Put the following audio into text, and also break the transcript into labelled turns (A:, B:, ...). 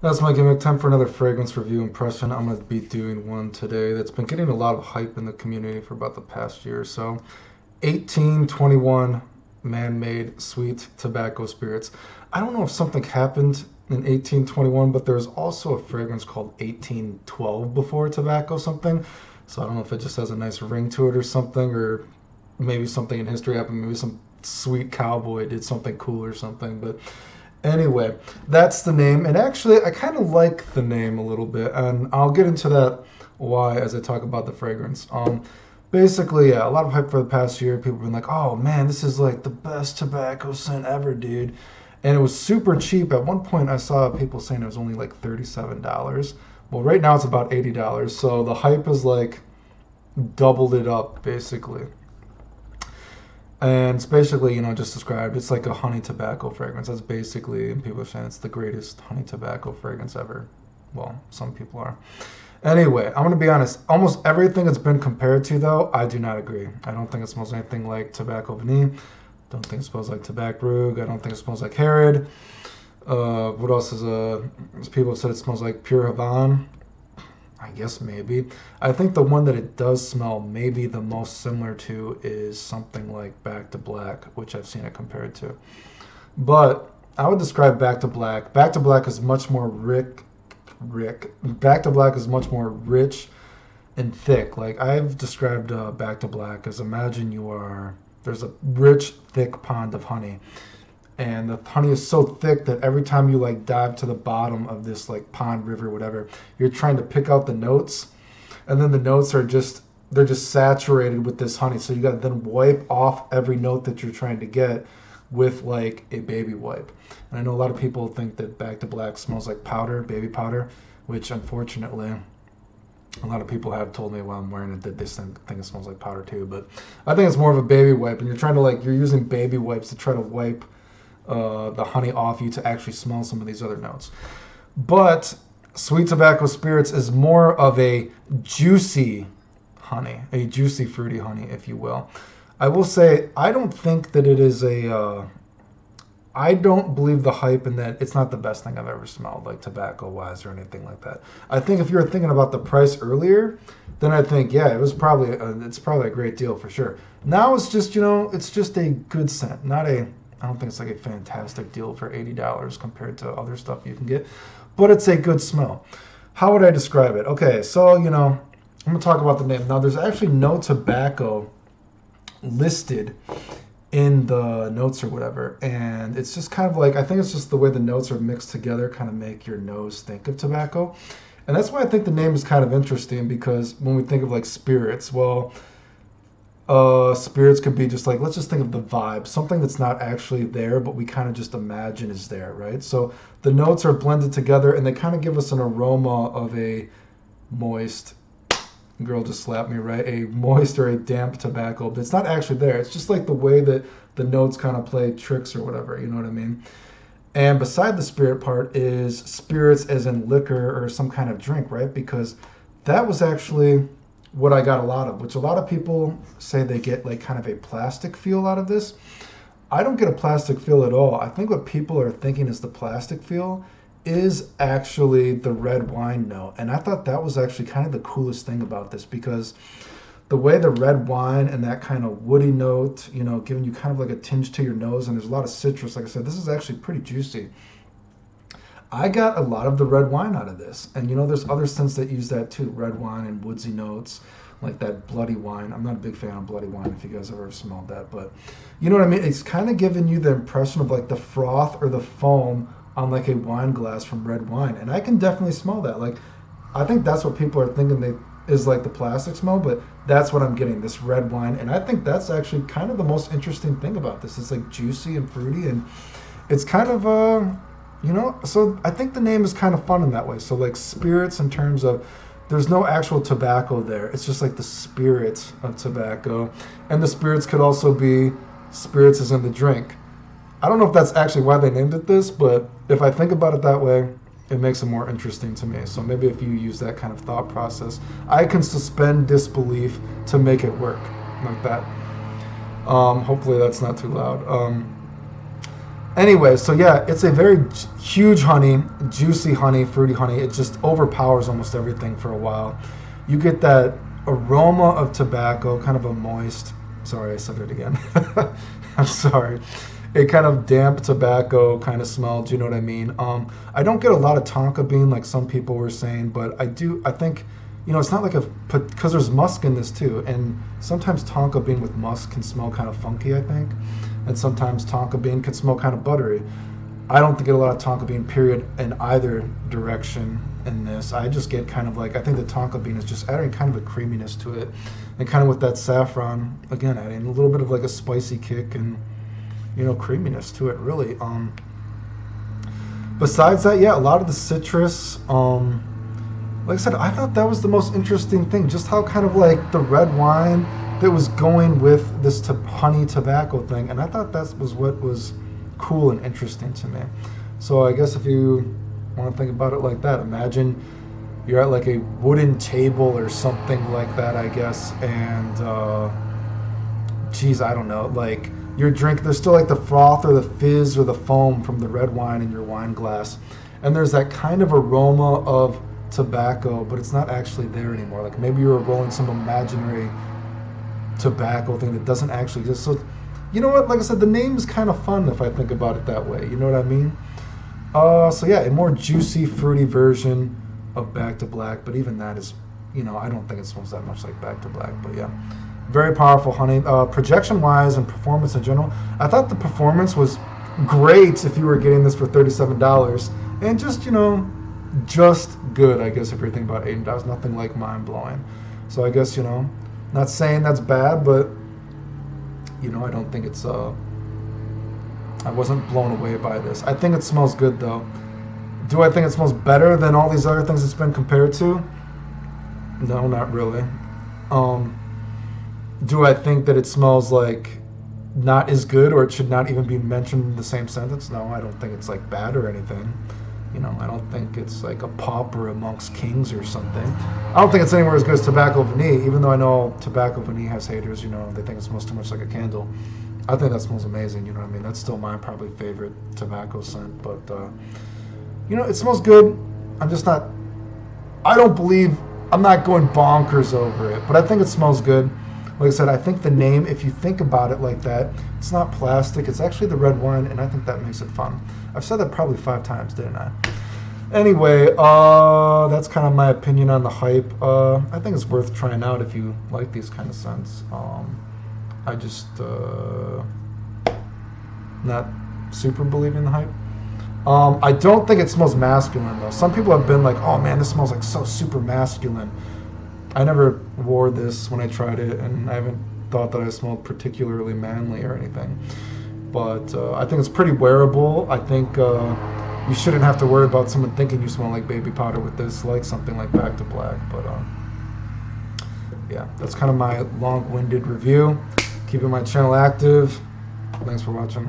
A: That's my gimmick. Time for another fragrance review impression. I'm going to be doing one today that's been getting a lot of hype in the community for about the past year or so. 1821 man-made sweet tobacco spirits. I don't know if something happened in 1821, but there's also a fragrance called 1812 before tobacco something. So I don't know if it just has a nice ring to it or something, or maybe something in history happened. Maybe some sweet cowboy did something cool or something. But anyway, that's the name. And actually, I kind of like the name a little bit, and I'll get into that why as I talk about the fragrance. Basically, yeah, a lot of hype for the past year. People have been like, "Oh man, this is like the best tobacco scent ever, dude," and it was super cheap. At one point, I saw people saying it was only like $37. Well, right now it's about $80. So the hype is like doubled it up, basically. And it's basically, just described. It's like a honey tobacco fragrance. That's basically, and people are saying it's the greatest honey tobacco fragrance ever. Well, some people are. Anyway, I'm gonna be honest. Almost everything it's been compared to, though, I do not agree. I don't think it smells anything like Tobacco Vanille. Don't think it smells like Tobacco Rug. I don't think it smells like Herod. What else is people have said it smells like Pure Havana. I guess maybe. I think the one that it does smell maybe the most similar to is something like Back to Black, which I've seen it compared to. But I would describe Back to Black. Back to Black is much more Back to Black is much more rich and thick. Like I've described Back to Black as imagine there's a rich, thick pond of honey, and the honey is so thick that every time you like dive to the bottom of this like pond, river, whatever, you're trying to pick out the notes, and then the notes are just they're just saturated with this honey. So you got to then wipe off every note that you're trying to get with like a baby wipe. And I know a lot of people think that Back to Black smells like powder, baby powder, which unfortunately a lot of people have told me while I'm wearing it that they think it smells like powder too. But I think it's more of a baby wipe, and you're using baby wipes to try to wipe the honey off you to actually smell some of these other notes. But sweet tobacco spirits is more of a juicy honey, a juicy fruity honey, if you will. I will say I don't think that it is I don't believe the hype in that it's not the best thing I've ever smelled, like tobacco wise or anything like that. I think if you were thinking about the price earlier, then I think yeah, it's probably a great deal for sure. Now it's just it's just a good scent, not a I don't think it's like a fantastic deal for $80 compared to other stuff you can get, but it's a good smell. How would I describe it? Okay, so I'm gonna talk about the name. Now there's actually no tobacco listed in the notes or whatever, and it's just kind of like I think it's just the way the notes are mixed together kind of make your nose think of tobacco. And that's why I think the name is kind of interesting because when we think of like spirits, well, spirits could be just like let's just think of the vibe, something that's not actually there, but we kind of just imagine is there, right? So the notes are blended together, and they kind of give us an aroma of a moist. Girl just slapped me, right? A moist or a damp tobacco, but it's not actually there. It's just like the way that the notes kind of play tricks or whatever. You know what I mean? And beside the spirit part is spirits as in liquor or some kind of drink, right? Because that was actually what I got a lot of, which a lot of people say they get like kind of a plastic feel out of this. I don't get a plastic feel at all. I think what people are thinking is the plastic feel is actually the red wine note. And I thought that was actually kind of the coolest thing about this because the way the red wine and that kind of woody note, giving you kind of like a tinge to your nose, and there's a lot of citrus. Like I said, this is actually pretty juicy. I got a lot of the red wine out of this. And there's other scents that use that too, red wine and woodsy notes, like that bloody wine. I'm not a big fan of bloody wine if you guys ever smelled that, but you know what I mean? It's kind of giving you the impression of like the froth or the foam on like a wine glass from red wine. And I can definitely smell that. Like, I think that's what people are thinking they is like the plastic smell, but that's what I'm getting, this red wine. And I think that's actually kind of the most interesting thing about this. It's like juicy and fruity, and it's kind of so I think the name is kind of fun in that way. So like spirits in terms of there's no actual tobacco there. It's just like the spirits of tobacco. And the spirits could also be spirits as in the drink. I don't know if that's actually why they named it this, but if I think about it that way, it makes it more interesting to me. So maybe if you use that kind of thought process, I can suspend disbelief to make it work like that. Hopefully that's not too loud. Anyway, so yeah, it's a very huge honey, juicy honey, fruity honey. It just overpowers almost everything for a while. You get that aroma of tobacco, kind of a moist. Sorry, I said it again. I'm sorry. A kind of damp tobacco kind of smell. Do you know what I mean? I don't get a lot of tonka bean like some people were saying, but I do. I think, it's not like because there's musk in this too, and sometimes tonka bean with musk can smell kind of funky, I think, and sometimes tonka bean can smell kind of buttery. I don't get a lot of tonka bean, period, in either direction in this. I just get kind of like, I think the tonka bean is just adding kind of a creaminess to it, and kind of with that saffron, again, adding a little bit of like a spicy kick and, creaminess to it, really. Besides that, yeah, a lot of the citrus, like I said, I thought that was the most interesting thing, just how kind of like the red wine that was going with this honey tobacco thing, and I thought that was what was cool and interesting to me. So I guess if you want to think about it like that, imagine you're at like a wooden table or something like that, I guess, and geez, I don't know, like your drink, there's still like the froth or the fizz or the foam from the red wine in your wine glass, and there's that kind of aroma of tobacco, but it's not actually there anymore. Like maybe you were rolling some imaginary tobacco thing that doesn't actually exist. So you know what, like I said, the name is kind of fun if I think about it that way, you know what I mean? So yeah, a more juicy, fruity version of Back to Black, but even that is, I don't think it smells that much like Back to Black, but yeah. Very powerful honey. Projection-wise and performance in general, I thought the performance was great if you were getting this for $37, and just, just good, I guess, if you're thinking about $8. Nothing like mind-blowing. So I guess, not saying that's bad, but, I don't think it's, I wasn't blown away by this. I think it smells good, though. Do I think it smells better than all these other things it's been compared to? No, not really. Do I think that it smells like not as good, or it should not even be mentioned in the same sentence? No, I don't think it's like bad or anything. I don't think it's like a pauper amongst kings or something. I don't think it's anywhere as good as Tobacco Vanille, even though I know Tobacco Vanille has haters, they think it smells too much like a candle. I think that smells amazing, you know what I mean? That's still my probably favorite tobacco scent, but, it smells good. I'm just not, I'm not going bonkers over it, but I think it smells good. Like I said, I think the name, if you think about it like that, it's not plastic, it's actually the red wine, and I think that makes it fun. I've said that probably 5 times, didn't I? Anyway, that's kind of my opinion on the hype. I think it's worth trying out if you like these kind of scents. I just not super believing the hype. I don't think it smells masculine, though. Some people have been like, oh man, this smells like so super masculine. I never wore this when I tried it, and I haven't thought that I smelled particularly manly or anything. But I think it's pretty wearable. I think you shouldn't have to worry about someone thinking you smell like baby powder with this, like something like Back to Black. But yeah, that's kind of my long-winded review. Keeping my channel active. Thanks for watching.